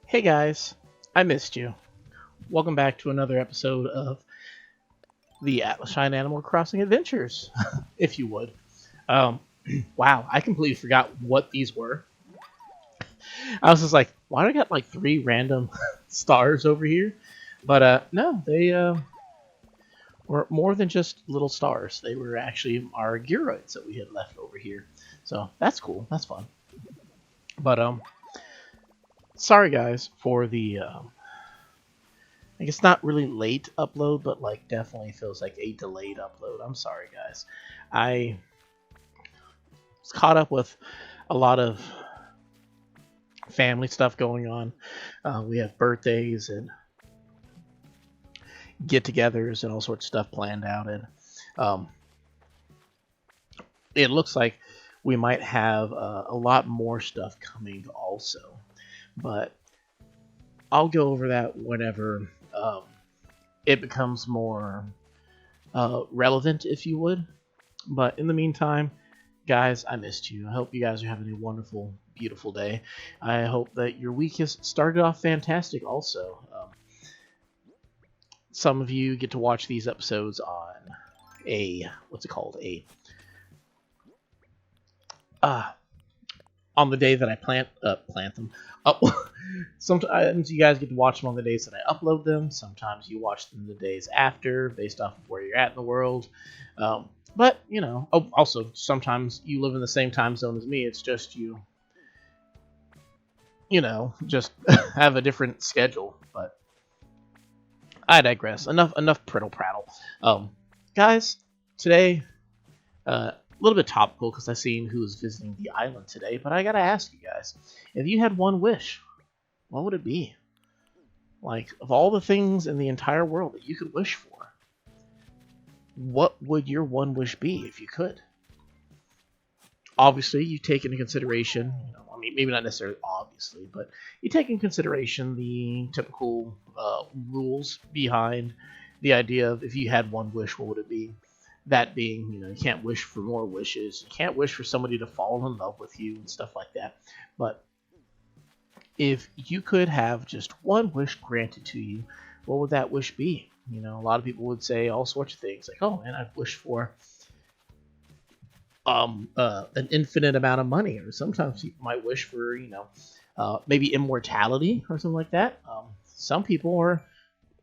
Hey guys, I missed you. Welcome back to another episode of the Atlashine Animal Crossing Adventures, if you would. Um, wow, I completely forgot what these were. I was just like, why do I got like three random stars over here? But no, they were more than just little stars. They were actually our gyroids that we had left over here. So that's cool. That's fun. But sorry guys for the I guess not really late upload, but like definitely feels like a delayed upload. I'm sorry, guys. I was caught up with a lot of family stuff going on. We have birthdays and get-togethers and all sorts of stuff planned out, and um, it looks like we might have a lot more stuff coming also. But I'll go over that whenever it becomes more relevant, if you would. But in the meantime, guys, I missed you. I hope you guys are having a wonderful, beautiful day. I hope that your week has started off fantastic also. Some of you get to watch these episodes on what's it called? On the day that I plant them. Sometimes you guys get to watch them on the days that I upload them. Sometimes you watch them the days after, based off of where you're at in the world. But you know, also sometimes you live in the same time zone as me. It's just just have a different schedule. But I digress. Enough prattle prattle. Guys, today a little bit topical because I seen who's visiting the island today. But I gotta ask you guys, if you had one wish, what would it be? Like, of all the things in the entire world that you could wish for, what would your one wish be if you could? Obviously, you take into consideration, I mean, maybe not necessarily obviously, but you take into consideration the typical rules behind the idea of if you had one wish, what would it be? That being, you can't wish for more wishes. You can't wish for somebody to fall in love with you and stuff like that. But if you could have just one wish granted to you, what would that wish be? A lot of people would say all sorts of things, like, oh man, I'd wish for an infinite amount of money, or sometimes people might wish for, maybe immortality or something like that. Some people are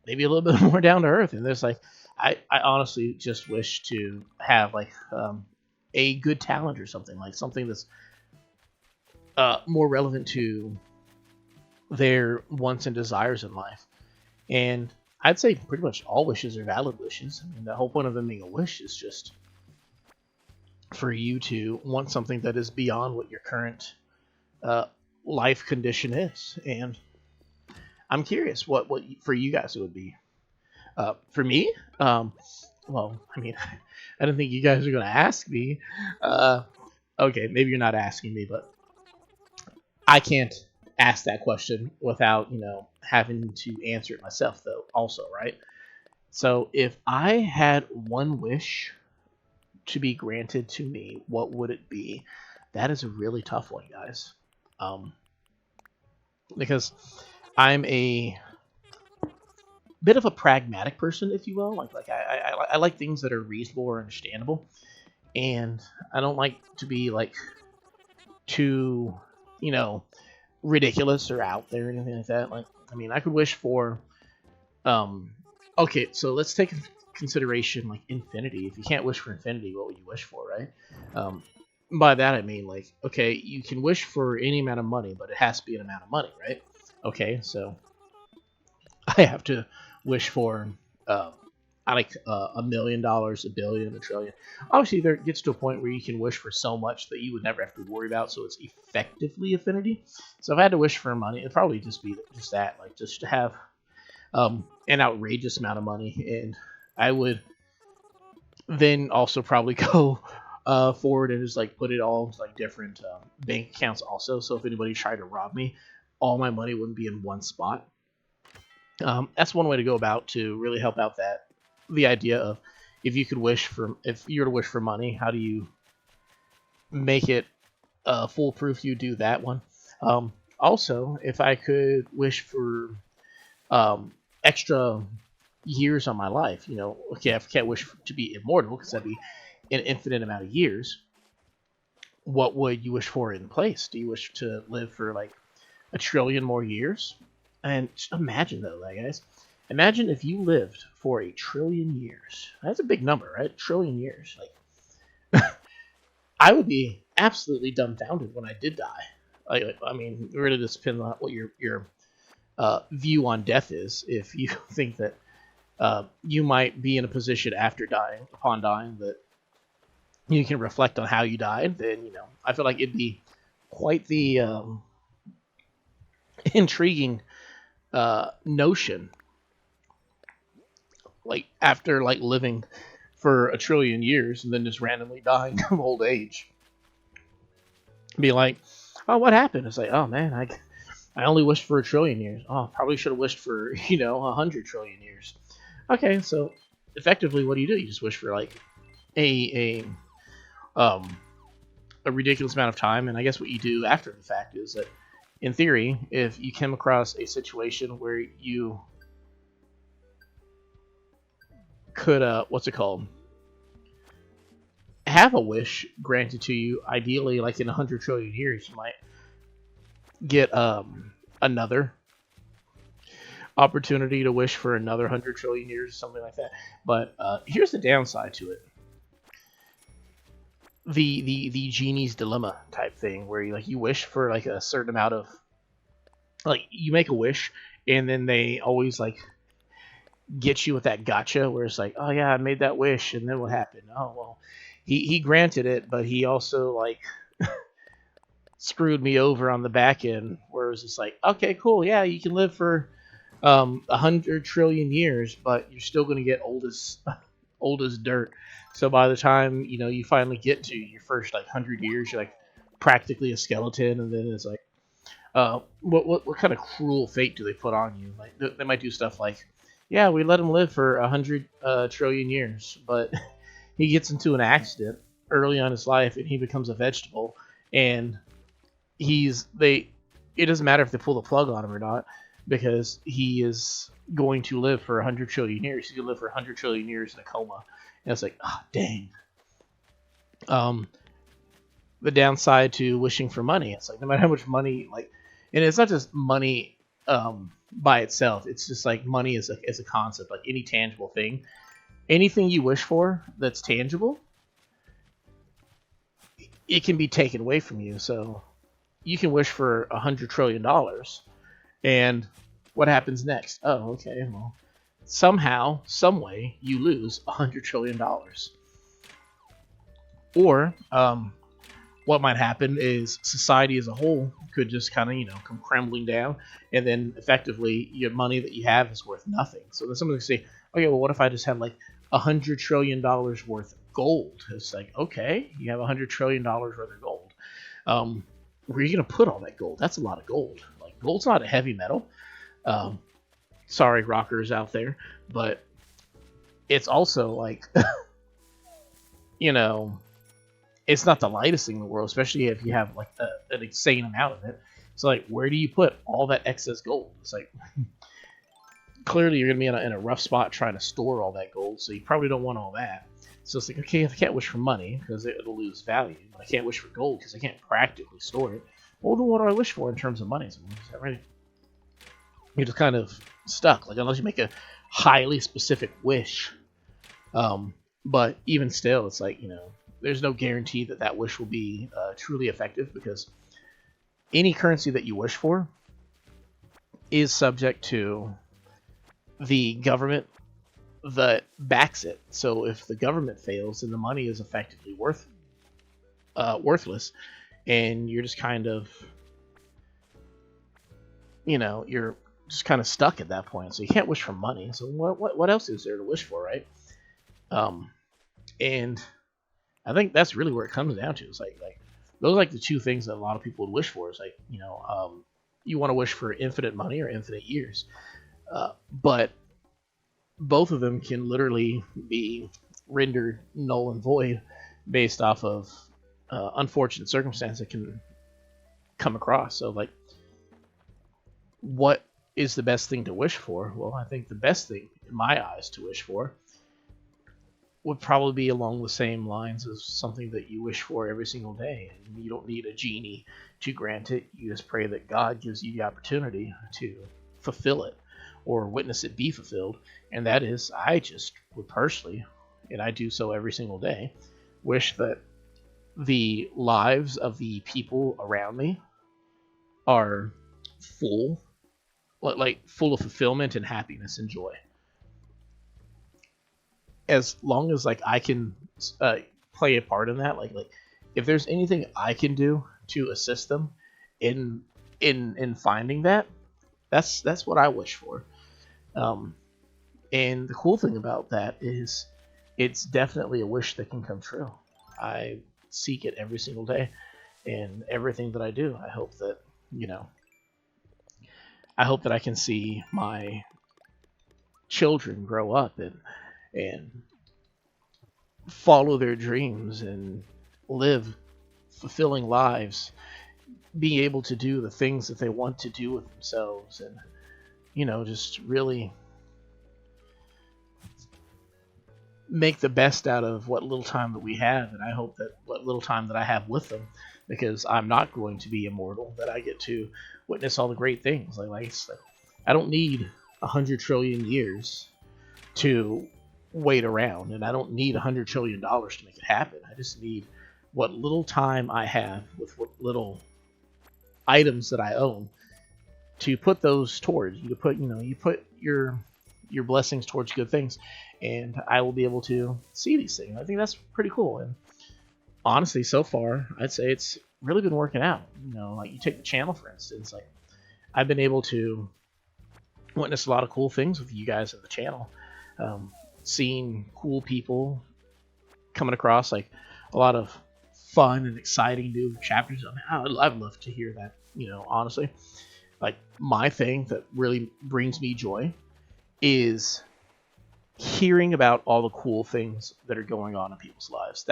maybe a little bit more down to earth, and there's like, I honestly just wish to have like a good talent or something, like something that's more relevant to their wants and desires in life. And I'd say pretty much all wishes are valid wishes. I mean, the whole point of them being a wish is just for you to want something that is beyond what your current life condition is. And I'm curious what for you guys it would be. For me, well, I mean, I don't think you guys are going to ask me. Okay, maybe you're not asking me, but I can't ask that question without, having to answer it myself, though, also, right? So if I had one wish to be granted to me, what would it be? That is a really tough one, guys. Because I'm a bit of a pragmatic person, if you will. Like I like things that are reasonable or understandable, and I don't like to be like too, ridiculous or out there or anything like that. Like, I mean, I could wish for, okay, so let's take into consideration like infinity. If you can't wish for infinity, what would you wish for, right? By that I mean, like, okay, you can wish for any amount of money, but it has to be an amount of money, right? Okay, so I have to wish for $1 million, $1 billion, $1 trillion. Obviously, there gets to a point where you can wish for so much that you would never have to worry about, so it's effectively infinity. So if I had to wish for money, it'd probably just be just that, like just to have an outrageous amount of money, and I would then also probably go forward and just like put it all into like different bank accounts also. So if anybody tried to rob me, all my money wouldn't be in one spot. That's one way to go about to really help out the idea of if you were to wish for money, how do you make it foolproof? You do that one. Also, if I could wish for extra years on my life, okay, I can't wish to be immortal because that'd be an infinite amount of years. What would you wish for in place? Do you wish to live for like a trillion more years? And just imagine though, like, guys, imagine if you lived for a trillion years. That's a big number, right? A trillion years. Like, I would be absolutely dumbfounded when I did die. I mean, it really just depends on what your view on death is. If you think that you might be in a position upon dying, that you can reflect on how you died, then I feel like it'd be quite the intriguing notion. Like after like living for a trillion years and then just randomly dying of old age, be like, oh, what happened? It's like, oh man, I only wished for a trillion years. Oh, probably should have wished for 100 trillion years. Okay, so effectively, what do? You just wish for like a um a ridiculous amount of time, and I guess what you do after the fact is that, in theory, if you came across a situation where you could what's it called, have a wish granted to you, ideally like in 100 trillion years, you might get another opportunity to wish for another 100 trillion years, something like that. But here's the downside to it: the genie's dilemma type thing, where you wish for like a certain amount of, like, you make a wish and then they always like get you with that gotcha where it's like, oh yeah, I made that wish, and then what happened? Oh well, he granted it, but he also like screwed me over on the back end, where it was just like, okay, cool, yeah, you can live for 100 trillion years, but you're still going to get old as dirt. So by the time you finally get to your first like 100 years, you're like practically a skeleton, and then it's like, what kind of cruel fate do they put on you? Like they might do stuff like, yeah, we let him live for 100 trillion years, but he gets into an accident early on in his life and he becomes a vegetable, and it doesn't matter if they pull the plug on him or not, because he is going to live for 100 trillion years. He's going to live for 100 trillion years in a coma. And it's like, ah, oh, dang. The downside to wishing for money, it's like no matter how much money, like, and it's not just money by itself. It's just like money as a concept, like any tangible thing. Anything you wish for that's tangible, it can be taken away from you. So you can wish for $100 trillion, and what happens next? Oh, okay, well, somehow, some way, you lose $100 trillion. Or what might happen is society as a whole could just kind of come crumbling down, and then effectively your money that you have is worth nothing. So then somebody can say, okay, well, what if I just had like $100 trillion worth of gold? It's like, okay, you have $100 trillion worth of gold. Where are you going to put all that gold? That's a lot of gold. Like, gold's not a heavy metal. Sorry, rockers out there, but it's also like, it's not the lightest thing in the world, especially if you have like an insane amount of it. So like, where do you put all that excess gold? It's like, clearly you're gonna be in a rough spot trying to store all that gold, so you probably don't want all that. So it's like, okay, I can't wish for money because it'll lose value, but I can't wish for gold because I can't practically store it. Well, then what do I wish for in terms of money? So you're just kind of stuck, like, unless you make a highly specific wish. But even still, it's like, there's no guarantee that wish will be truly effective, because any currency that you wish for is subject to the government that backs it. So if the government fails, then the money is effectively worthless, and you're just kind of, you're just kind of stuck at that point. So you can't wish for money. So what else is there to wish for, right? And I think that's really where it comes down to. It's like those are like the two things that a lot of people would wish for. It's like, you want to wish for infinite money or infinite years, but both of them can literally be rendered null and void based off of unfortunate circumstances that can come across. So like, what is the best thing to wish for? Well, I think the best thing, in my eyes, to wish for would probably be along the same lines as something that you wish for every single day. And you don't need a genie to grant it. You just pray that God gives you the opportunity to fulfill it or witness it be fulfilled. And that is, I just would personally, and I do so every single day, wish that the lives of the people around me are full, like full of fulfillment and happiness and joy. As long as like I can play a part in that, like if there's anything I can do to assist them in finding that, that's what I wish for. And the cool thing about that is it's definitely a wish that can come true. I seek it every single day, and everything that I do, I hope that I hope that I can see my children grow up and follow their dreams and live fulfilling lives, being able to do the things that they want to do with themselves, and just really make the best out of what little time that we have. And I hope that what little time that I have with them, because I'm not going to be immortal, that I get to witness all the great things. Like I don't need 100 trillion years to wait around, and I don't need $100 trillion to make it happen. I just need what little time I have with what little items that I own to put those towards. You put your blessings towards good things, and I will be able to see these things. I think that's pretty cool. And honestly, so far, I'd say it's really been working out. Like you take the channel, for instance. Like I've been able to witness a lot of cool things with you guys at the channel. Seeing cool people coming across, like a lot of fun and exciting new chapters. I'd love to hear that. Honestly, like my thing that really brings me joy is hearing about all the cool things that are going on in people's lives.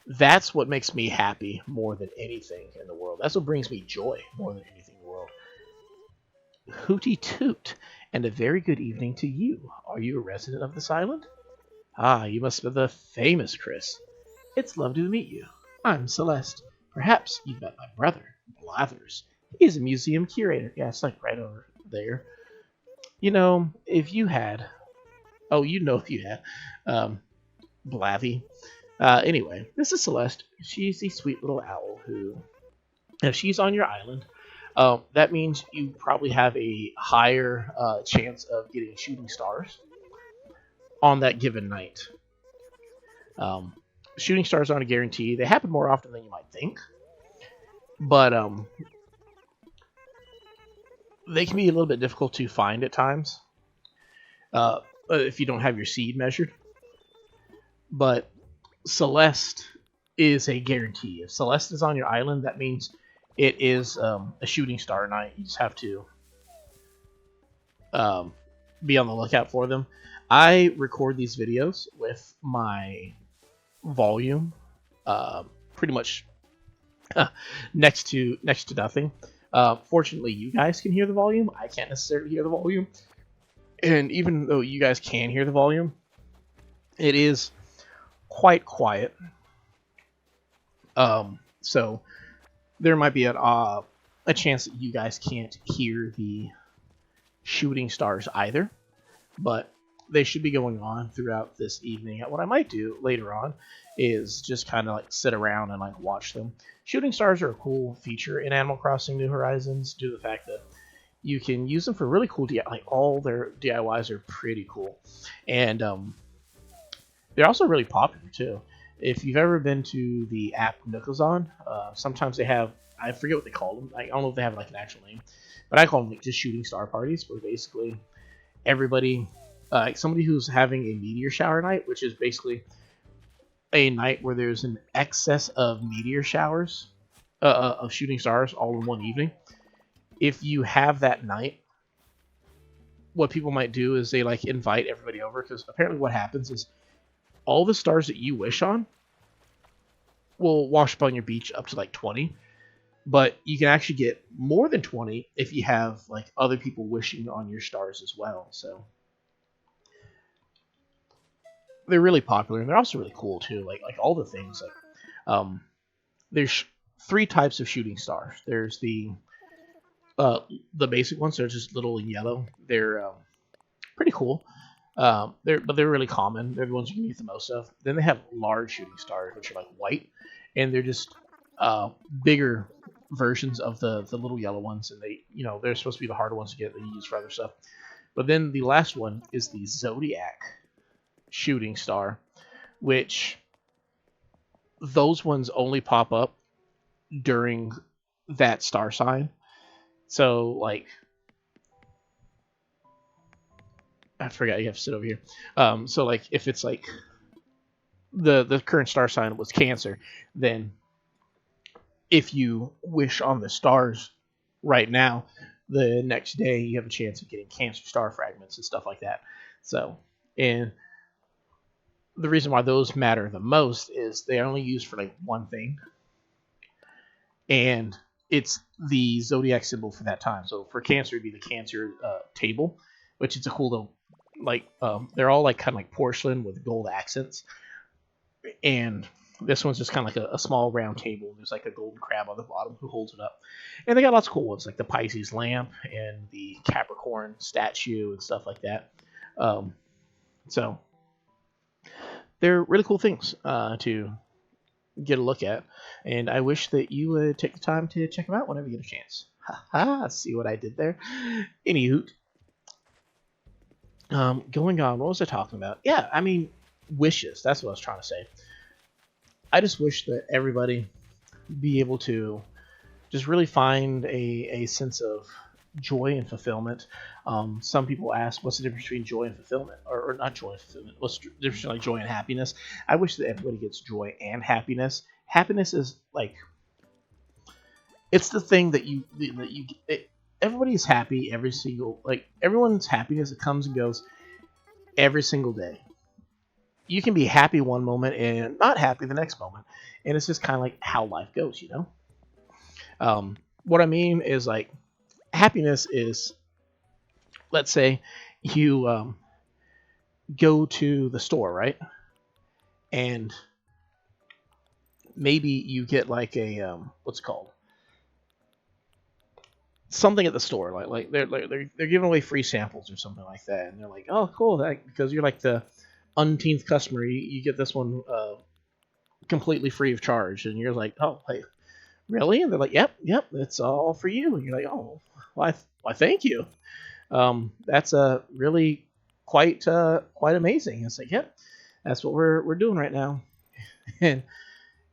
That's what makes me happy more than anything in the world. That's what brings me joy more than anything in the world. Hooty toot, and a very good evening to you. Are you a resident of this island? Ah, you must be the famous Chris. It's lovely to meet you. I'm Celeste. Perhaps you've met my brother, Blathers. He's a museum curator. Yeah, it's like right over there. If you had... Oh, if you had. Blathy. Anyway, this is Celeste. She's the sweet little owl who... If she's on your island... that means you probably have a higher chance of getting shooting stars on that given night. Shooting stars aren't a guarantee. They happen more often than you might think. But they can be a little bit difficult to find at times if you don't have your seed measured. But Celeste is a guarantee. If Celeste is on your island, that means it is a shooting star night. You just have to be on the lookout for them. I record these videos with my volume pretty much next to nothing. Fortunately, you guys can hear the volume. I can't necessarily hear the volume. And even though you guys can hear the volume, it is quite quiet. So there might be a chance that you guys can't hear the shooting stars either, but they should be going on throughout this evening. What I might do later on is just kind of like sit around and like watch them. Shooting stars are a cool feature in Animal Crossing New Horizons due to the fact that you can use them for really cool DIY. Like all their DIYs are pretty cool, and they're also really popular too. If you've ever been to the app Nookazon, sometimes they have, I forget what they call them. I don't know if they have like an actual name, but I call them like just shooting star parties, where basically everybody, like somebody who's having a meteor shower night, which is basically a night where there's an excess of meteor showers, of shooting stars all in one evening. If you have that night, what people might do is they like invite everybody over, because apparently what happens is all the stars that you wish on will wash up on your beach up to like 20. but you can actually get more than 20 if you have like other people wishing on your stars as well. So they're really popular, and they're also really cool too. Like all the things like um, there's three types of shooting stars. There's uh, the basic ones. They're just little and yellow. They're pretty cool. They're really common. They're the ones you can use the most of. Then they have large shooting stars, which are like white, and they're just bigger versions of the little yellow ones, and they're supposed to be the harder ones to get that you use for other stuff. But then the last one is the Zodiac shooting star, which those ones only pop up during that star sign. So like I forgot you have to sit over here. So like if it's like the current star sign was Cancer, then if you wish on the stars right now, the next day you have a chance of getting Cancer star fragments and stuff like that. So, and the reason why those matter the most is they're only used for like one thing, and it's the zodiac symbol for that time. So for Cancer, it'd be the Cancer table, which is a cool little they're all like kind of like porcelain with gold accents, and this one's just kind of like a small round table. There's like a golden crab on the bottom who holds it up, and they got lots of cool ones like the Pisces lamp and the Capricorn statue and stuff like that. So they're really cool things to get a look at, and I wish that you would take the time to check them out whenever you get a chance. Ha! See what I did there? Anywho, going on, what was I talking about? Yeah, I mean, wishes. That's what I was trying to say. I just wish that everybody be able to just really find a sense of joy and fulfillment. Some people ask, what's the difference between joy and fulfillment? Or not joy and fulfillment. What's the difference between like joy and happiness? I wish that everybody gets joy and happiness. Happiness is like, it's the thing that everybody is happy every single, like everyone's happiness, it comes and goes every single day. You can be happy one moment and not happy the next moment, and it's just kind of like how life goes, you know. What I mean is like happiness is, let's say you go to the store, right, and maybe you get like a what's it called, something at the store, like they're giving away free samples or something like that, and they're like, oh cool, that because you're like the umpteenth customer, you get this one completely free of charge, and you're like, oh, hey, really? And they're like, yep, it's all for you, and you're like, oh, why thank you. That's really quite amazing. It's like, yep, that's what we're doing right now. And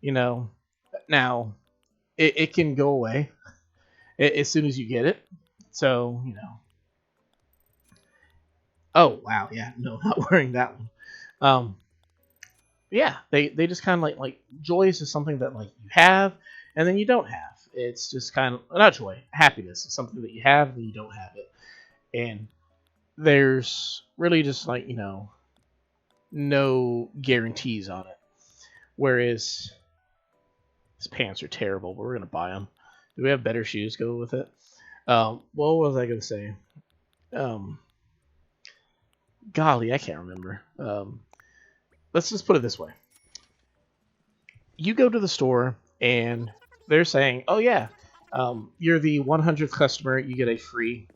now it can go away as soon as you get it. So oh wow, yeah, no, not wearing that one. Yeah, they just kind of like joy is just something that like you have and then you don't have. It's just kind of not joy, happiness is something that you have and you don't have it, and there's really just like no guarantees on it. Whereas these pants are terrible, but we're gonna buy them. Do we have better shoes to go with it? What was I gonna say? Golly, I can't remember. Let's just put it this way. You go to the store and they're saying, oh yeah, you're the 100th customer, you get a free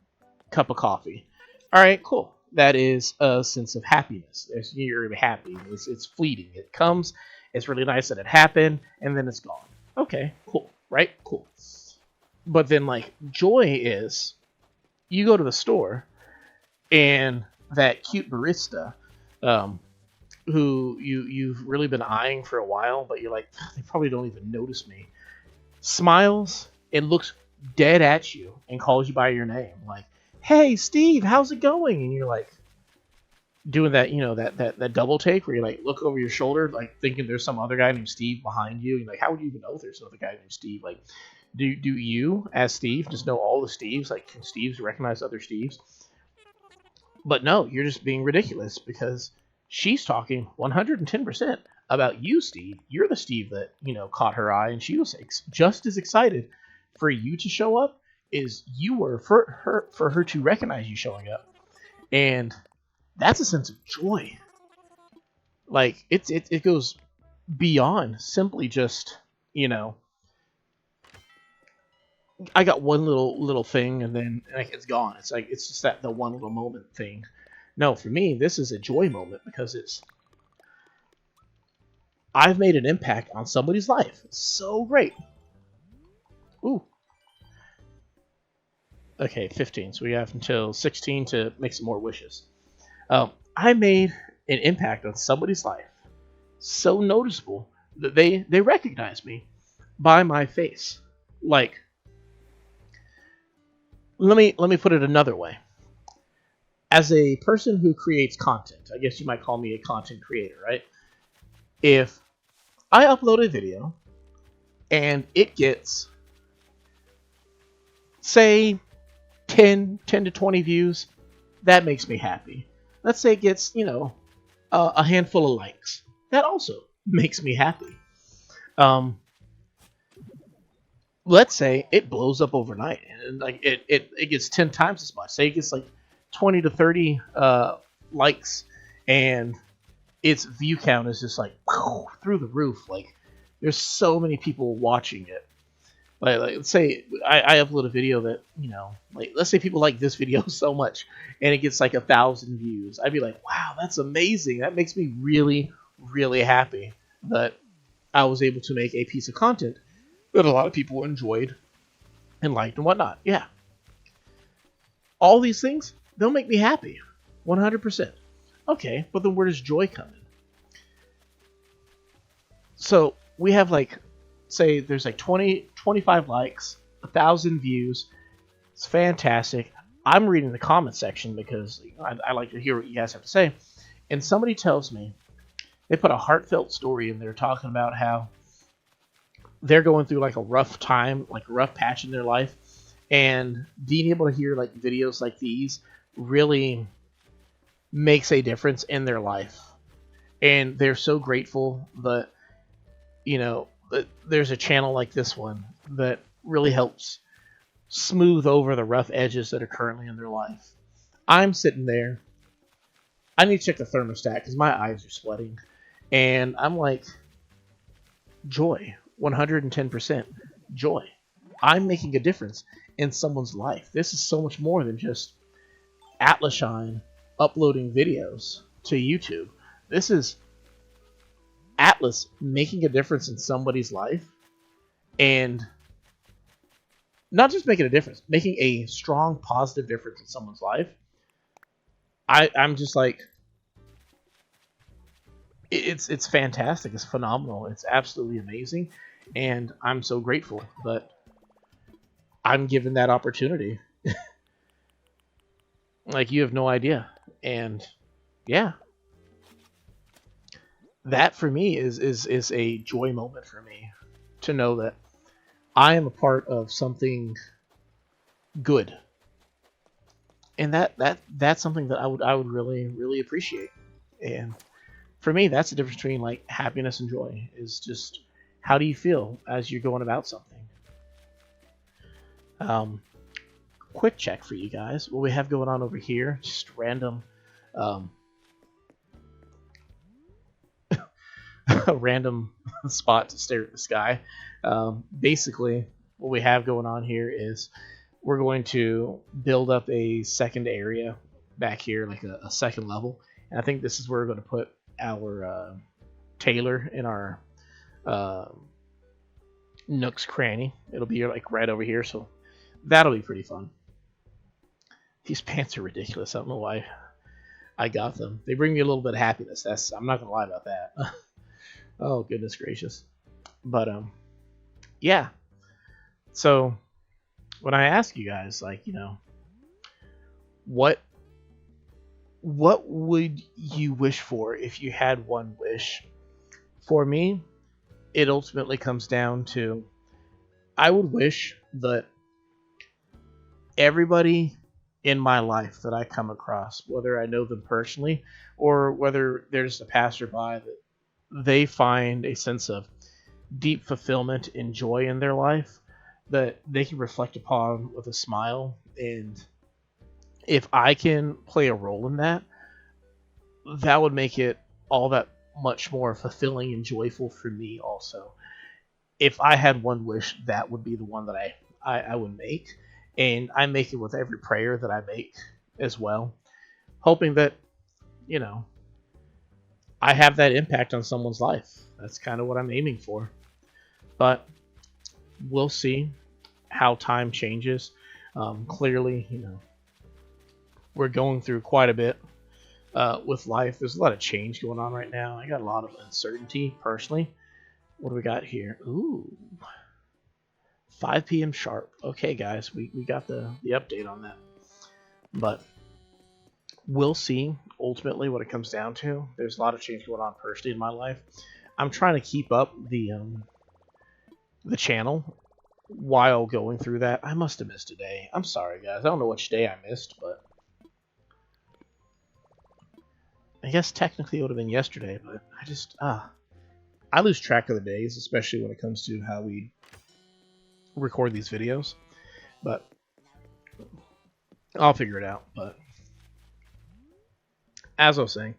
cup of coffee. All right, cool. That is a sense of happiness. You're happy. It's fleeting. It comes. It's really nice that it happened, and then it's gone. Okay, cool. Right? Cool. But then, like, joy is, you go to the store, and that cute barista, who you've really been eyeing for a while, but you're like, they probably don't even notice me, smiles and looks dead at you and calls you by your name, like, hey Steve, how's it going? And you're like doing that, that double take where you like look over your shoulder, like thinking there's some other guy named Steve behind you. And like, how would you even know there's another guy named Steve? Like, do you as Steve just know all the Steves? Like, can Steves recognize other Steves? But no, you're just being ridiculous because she's talking 110% about you, Steve. You're the Steve that caught her eye, and she was just as excited for you to show up is you were for her to recognize you showing up, and that's a sense of joy. Like it goes beyond simply just, you know, I got one little thing and then like it's gone. It's like it's just that the one little moment thing. No, for me, this is a joy moment because it's I've made an impact on somebody's life. It's so great. Ooh. Okay, 15. So we have until 16 to make some more wishes. I made an impact on somebody's life so noticeable that they recognize me by my face. Like, let me put it another way. As a person who creates content, I guess you might call me a content creator, right? If I upload a video and it gets, say, 10 to 20 views, that makes me happy. Let's say it gets, you know, a handful of likes. That also makes me happy. Let's say it blows up overnight and like it gets 10 times as much. Say it gets like 20 to 30 likes and its view count is just like through the roof. Like there's so many people watching it. Like let's say I upload a video that, you know, like let's say people like this video so much and it gets like 1,000 views. I'd be like, wow, that's amazing. That makes me really, really happy that I was able to make a piece of content that a lot of people enjoyed and liked and whatnot. Yeah. All these things, they'll make me happy. 100%. Okay, but then where does joy come in? So we have like, say there's like 20, 25 likes, 1,000 views. It's fantastic. I'm reading the comment section because I like to hear what you guys have to say. And somebody tells me, they put a heartfelt story in there talking about how they're going through like a rough time, like a rough patch in their life. And being able to hear like videos like these really makes a difference in their life. And they're so grateful that, you know, there's a channel like this one that really helps smooth over the rough edges that are currently in their life. I'm sitting there. I need to check the thermostat because my eyes are sweating. And I'm like, joy, 110% joy. I'm making a difference in someone's life. This is so much more than just Atlashine uploading videos to YouTube. This is Atlas making a difference in somebody's life, and not just making a difference, making a strong positive difference in someone's life. I'm just like, it's fantastic, it's phenomenal, it's absolutely amazing, and I'm so grateful that I'm given that opportunity. Like, you have no idea. And yeah, that for me is a joy moment for me to know that I am a part of something good, and that's something that I would really, really appreciate. And for me, that's the difference between like happiness and joy, is just how do you feel as you're going about something. Quick check for you guys. What we have going on over here, just random a random spot to stare at the sky. Basically, what we have going on here is we're going to build up a second area back here, like a second level. And I think this is where we're going to put our tailor in our Nook's cranny. It'll be like right over here, so that'll be pretty fun. These pants are ridiculous. I don't know why I got them. They bring me a little bit of happiness. I'm not gonna lie about that. Oh, goodness gracious. But yeah. So when I ask you guys, like, you know, what would you wish for if you had one wish? For me, it ultimately comes down to, I would wish that everybody in my life that I come across, whether I know them personally or whether they're just a passerby, that they find a sense of deep fulfillment and joy in their life, that they can reflect upon with a smile. And if I can play a role in that, that would make it all that much more fulfilling and joyful for me also. If I had one wish, that would be the one that I would make. And I make it with every prayer that I make as well, hoping that, you know, I have that impact on someone's life. That's kind of what I'm aiming for. But we'll see how time changes. Clearly, we're going through quite a bit with life. There's a lot of change going on right now. I got a lot of uncertainty personally. What do we got here? Ooh, 5 p.m. sharp. Okay, guys, we got the update on that. But we'll see ultimately what it comes down to. There's a lot of change going on personally in my life. I'm trying to keep up the channel while going through that. I must have missed a day. I'm sorry, guys. I don't know which day I missed, but I guess technically it would have been yesterday, but I lose track of the days, especially when it comes to how we record these videos. But I'll figure it out. But as I was saying,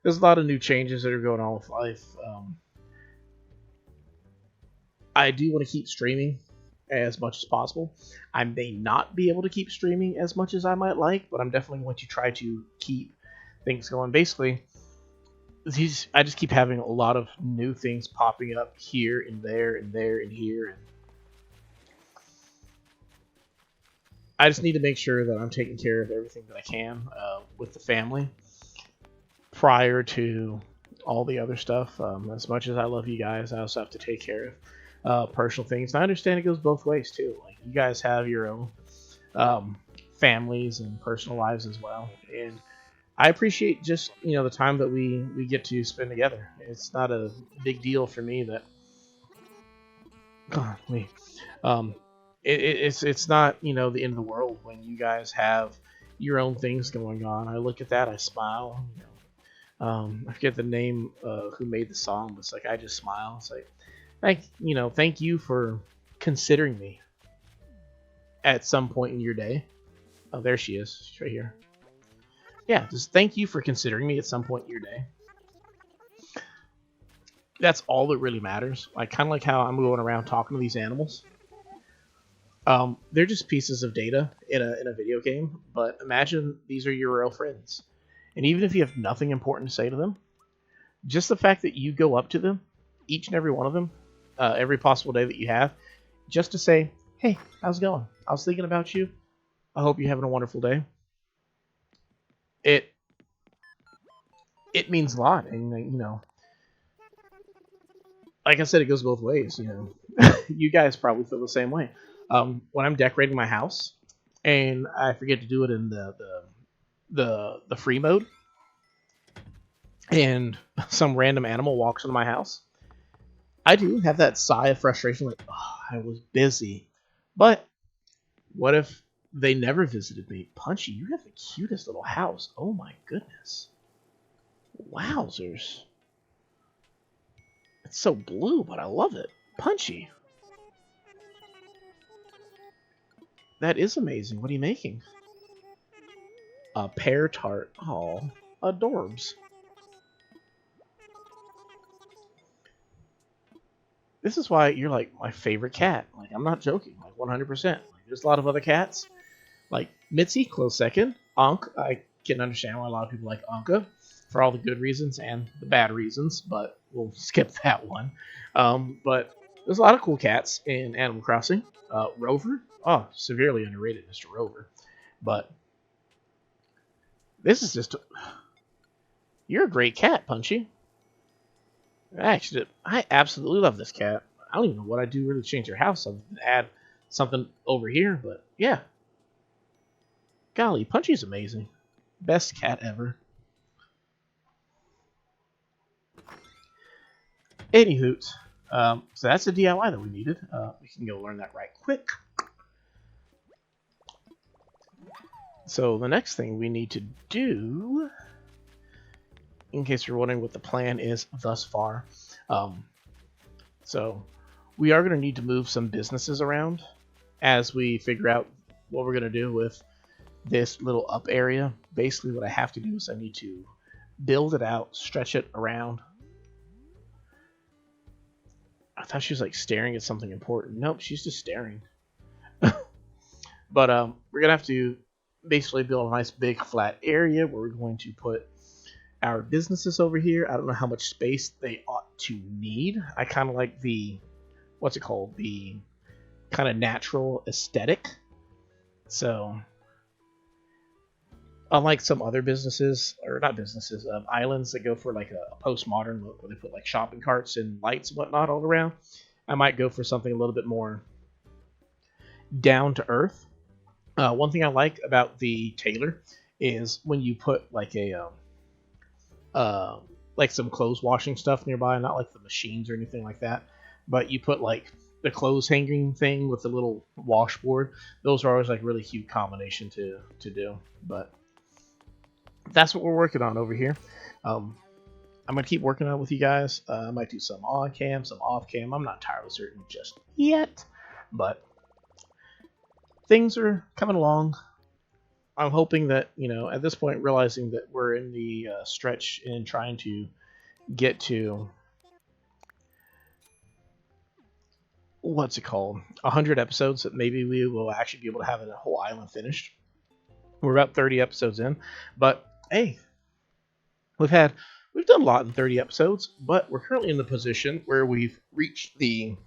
there's a lot of new changes that are going on with life. I do want to keep streaming as much as possible. I may not be able to keep streaming as much as I might like, but I'm definitely going to try to keep things going. Basically, I just keep having a lot of new things popping up here and there and there and here. And I just need to make sure that I'm taking care of everything that I can with the family prior to all the other stuff. As much as I love you guys, I also have to take care of personal things. And I understand it goes both ways too. Like, you guys have your own families and personal lives as well, and I appreciate just the time that we get to spend together. It's not a big deal for me that it's not the end of the world when you guys have your own things going on. I look at that, I smile. I forget the name who made the song, but it's like I just smile. It's like thank you for considering me at some point in your day. Oh, there she is. She's right here. Yeah, just thank you for considering me at some point in your day. That's all that really matters. Like, kind of like how I'm going around talking to these animals. They're just pieces of data in a video game, but imagine these are your real friends. And even if you have nothing important to say to them, just the fact that you go up to them, each and every one of them, every possible day that you have, just to say, hey, how's it going? I was thinking about you. I hope you're having a wonderful day. It means a lot. And, like I said, it goes both ways. You guys probably feel the same way. When I'm decorating my house and I forget to do it in the free mode, and some random animal walks into my house, I do have that sigh of frustration, like, oh, I was busy. But what if they never visited me? Punchy, you have the cutest little house. Oh my goodness. Wowzers. It's so blue, but I love it. Punchy. That is amazing. What are you making? A pear tart. Oh, adorbs. This is why you're like my favorite cat. Like, I'm not joking. Like, 100%. Like, there's a lot of other cats. Like Mitzi, close second. Ankh, I can understand why a lot of people like Anka for all the good reasons and the bad reasons, but we'll skip that one. But there's a lot of cool cats in Animal Crossing. Rover, oh, severely underrated, Mr. Rover. But this is just you're a great cat, Punchy. Actually, I absolutely love this cat. I don't even know what I'd do really to change your house. I'd add something over here, but yeah. Golly, Punchy's amazing. Best cat ever. Anywho, so that's the DIY that we needed. We can go learn that right quick. So the next thing we need to do, in case you're wondering what the plan is thus far, so we are going to need to move some businesses around as we figure out what we're going to do with this little up area. Basically, what I have to do is I need to build it out, stretch it around. I thought she was like staring at something important. Nope, she's just staring. But we're going to have to basically build a nice big flat area where we're going to put our businesses over here. I don't know how much space they ought to need. I kind of like the, what's it called? The kind of natural aesthetic. So, unlike some other businesses, or not businesses, islands that go for like a postmodern look where they put like shopping carts and lights and whatnot all around, I might go for something a little bit more down to earth. One thing I like about the tailor is when you put like a like some clothes washing stuff nearby, not like the machines or anything like that, but you put like the clothes hanging thing with the little washboard. Those are always like really cute combination to do. But that's what we're working on over here. I'm gonna keep working on it with you guys. I might do some on cam, some off cam. I'm not entirely certain just yet, but things are coming along. I'm hoping that, at this point, realizing that we're in the stretch in trying to get to, what's it called, 100 episodes, that maybe we will actually be able to have a whole island finished. We're about 30 episodes in, but hey, we've done a lot in 30 episodes, but we're currently in the position where we've reached the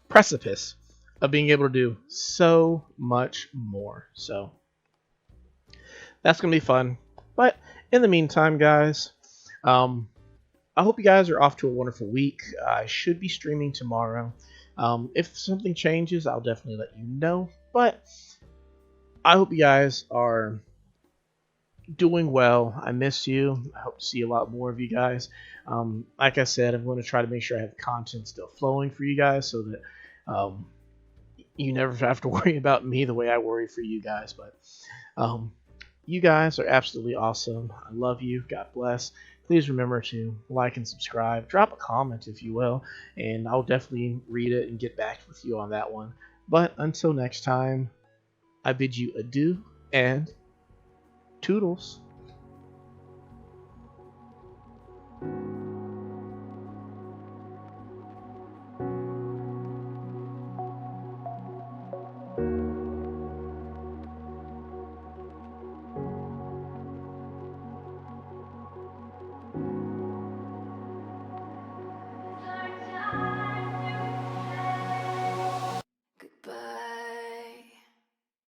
precipice of being able to do so much more. So that's going to be fun. But in the meantime, guys, I hope you guys are off to a wonderful week. I should be streaming tomorrow. If something changes, I'll definitely let you know. But I hope you guys are doing well. I miss you. I hope to see a lot more of you guys. Like I said, I'm going to try to make sure I have content still flowing for you guys so that you never have to worry about me the way I worry for you guys. But you guys are absolutely awesome. I love you. God bless. Please remember to like and subscribe. Drop a comment if you will, and I'll definitely read it and get back with you on that one. But until next time, I bid you adieu and toodles.